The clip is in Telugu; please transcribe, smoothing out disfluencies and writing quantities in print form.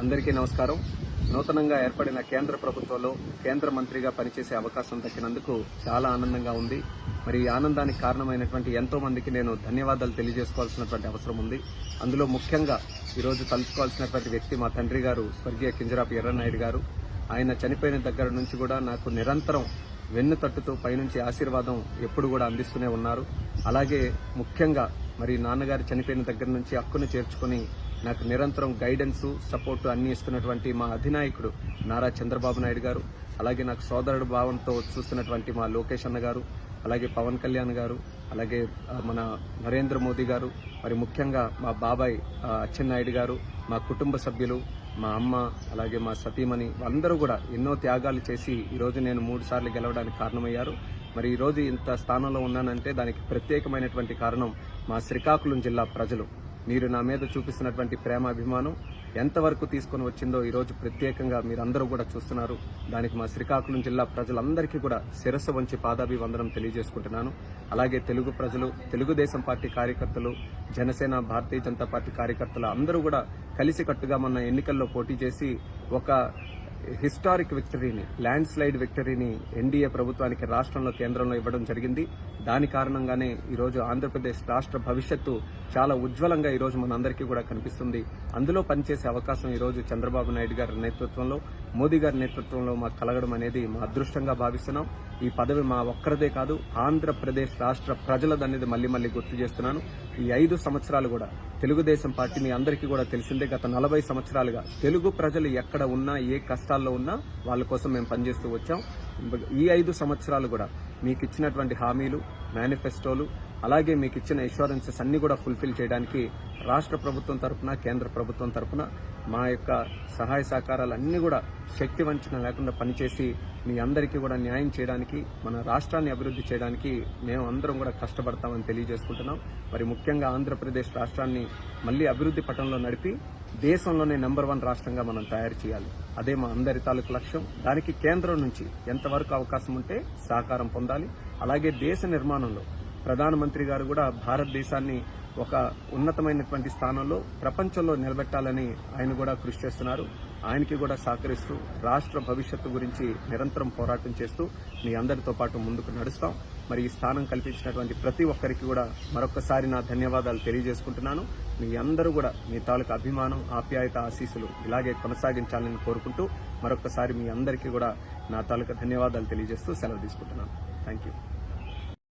అందరికీ నమస్కారం. నూతనంగా ఏర్పడిన కేంద్ర ప్రభుత్వంలో కేంద్ర మంత్రిగా పనిచేసే అవకాశం దక్కినందుకు చాలా ఆనందంగా ఉంది. మరి ఈ ఆనందానికి కారణమైనటువంటి ఎంతో మందికి నేను ధన్యవాదాలు తెలియజేసుకోవాల్సినటువంటి అవసరం ఉంది. అందులో ముఖ్యంగా ఈరోజు తలుచుకోవాల్సినటువంటి వ్యక్తి మా తండ్రి గారు స్వర్గీయ కింజరాపు ఎర్రన్నాయుడు గారు. ఆయన చనిపోయిన దగ్గర నుంచి కూడా నాకు నిరంతరం వెన్ను తట్టుతూ పైనుంచి ఆశీర్వాదం ఎప్పుడు కూడా అందిస్తూనే ఉన్నారు. అలాగే ముఖ్యంగా మరి నాన్నగారు చనిపోయిన దగ్గర నుంచి హక్కును చేర్చుకుని నాకు నిరంతరం గైడెన్స్ సపోర్టు అన్ని ఇస్తున్నటువంటి మా అధినాయకుడు నారా చంద్రబాబు నాయుడు గారు, అలాగే నాకు సోదరుడు భావంతో చూస్తున్నటువంటి మా లోకేష్ అన్న గారు, అలాగే పవన్ కళ్యాణ్ గారు, అలాగే మన నరేంద్ర మోదీ గారు, మరి ముఖ్యంగా మా బాబాయ్ అచ్చెన్నాయుడు గారు, మా కుటుంబ సభ్యులు, మా అమ్మ, అలాగే మా సతీమణి అందరూ కూడా ఎన్నో త్యాగాలు చేసి ఈరోజు నేను 3 సార్లు గెలవడానికి కారణమయ్యారు. మరి ఈరోజు ఇంత స్థానంలో ఉన్నానంటే దానికి ప్రత్యేకమైనటువంటి కారణం మా శ్రీకాకుళం జిల్లా ప్రజలు. మీరు నా మీద చూపిస్తున్నటువంటి ప్రేమ అభిమానం ఎంతవరకు తీసుకొని వచ్చిందో ఈరోజు ప్రత్యేకంగా మీరందరూ కూడా చూస్తున్నారు. దానికి మా శ్రీకాకుళం జిల్లా ప్రజలందరికీ కూడా శిరస్సు వంచి పాదాభివందనం తెలియజేసుకుంటున్నాను. అలాగే తెలుగు ప్రజలు, తెలుగుదేశం పార్టీ కార్యకర్తలు, జనసేన, భారతీయ జనతా పార్టీ కార్యకర్తలు అందరూ కూడా కలిసికట్టుగా మొన్న ఎన్నికల్లో పోటీ చేసి ఒక హిస్టారిక్ విక్టరీని, ల్యాండ్ స్లైడ్ విక్టరీని ఎన్డీఏ ప్రభుత్వానికి రాష్ట్రంలో, కేంద్రంలో ఇవ్వడం జరిగింది. దాని కారణంగానే ఈరోజు ఆంధ్రప్రదేశ్ రాష్ట్ర భవిష్యత్తు చాలా ఉజ్వలంగా ఈరోజు మనందరికీ కూడా కనిపిస్తుంది. అందులో పనిచేసే అవకాశం ఈరోజు చంద్రబాబు నాయుడు గారి నేతృత్వంలో, మోదీ గారి నేతృత్వంలో మాకు కలగడం అనేది మా అదృష్టంగా భావిస్తున్నాం. ఈ పదవి మా ఒక్కరిదే కాదు, ఆంధ్రప్రదేశ్ రాష్ట్ర ప్రజలదనేది మళ్లీ గుర్తు చేస్తున్నాను. ఈ 5 సంవత్సరాలు కూడా తెలుగుదేశం పార్టీ మీ అందరికీ కూడా తెలిసిందే. గత 40 సంవత్సరాలుగా తెలుగు ప్రజలు ఎక్కడ ఉన్నా, ఏ కష్టాల్లో ఉన్నా వాళ్ళ కోసం మేము పనిచేస్తూ వచ్చాం. ఈ 5 సంవత్సరాలు కూడా మీకు ఇచ్చినటువంటి హామీలు, మేనిఫెస్టోలు, అలాగే మీకు ఇచ్చిన ఇన్సూరెన్సెస్ అన్ని కూడా ఫుల్ఫిల్ చేయడానికి రాష్ట్ర ప్రభుత్వం తరఫున, కేంద్ర ప్రభుత్వం తరఫున మా యొక్క సహాయ సహకారాలన్నీ కూడా శక్తి వంచన లేకుండా పనిచేసి మీ అందరికీ కూడా న్యాయం చేయడానికి, మన రాష్ట్రాన్ని అభివృద్ధి చేయడానికి మేము అందరం కూడా కష్టపడతామని తెలియజేసుకుంటున్నాం. మరి ముఖ్యంగా ఆంధ్రప్రదేశ్ రాష్ట్రాన్ని మళ్లీ అభివృద్ధి పటంలో నడిపి దేశంలోనే నెంబర్ 1 రాష్ట్రంగా మనం తయారు చేయాలి. అదే మా అందరి తాలూకు లక్ష్యం. దానికి కేంద్రం నుంచి ఎంతవరకు అవకాశం ఉంటే సహకారం పొందాలి. అలాగే దేశ నిర్మాణంలో ప్రధానమంత్రి గారు కూడా భారతదేశాన్ని ఒక ఉన్నతమైనటువంటి స్థానంలో ప్రపంచంలో నిలబెట్టాలని ఆయన కూడా కృషి చేస్తున్నారు. ఆయనకి కూడా సహకరిస్తూ రాష్ట్ర భవిష్యత్తు గురించి నిరంతరం పోరాటం చేస్తూ మీ అందరితో పాటు ముందుకు నడుస్తాం. మరి ఈ స్థానం కల్పించినటువంటి ప్రతి ఒక్కరికి కూడా మరొకసారి నా ధన్యవాదాలు తెలియజేసుకుంటున్నాను. మీ అందరూ కూడా మీ తాలూకు అభిమానం, ఆప్యాయత, ఆశీస్సులు ఇలాగే కొనసాగించాలని కోరుకుంటూ మరొకసారి మీ అందరికీ కూడా నా తాలూకు ధన్యవాదాలు తెలియజేస్తూ సెలవు తీసుకుంటున్నాను. Thank you.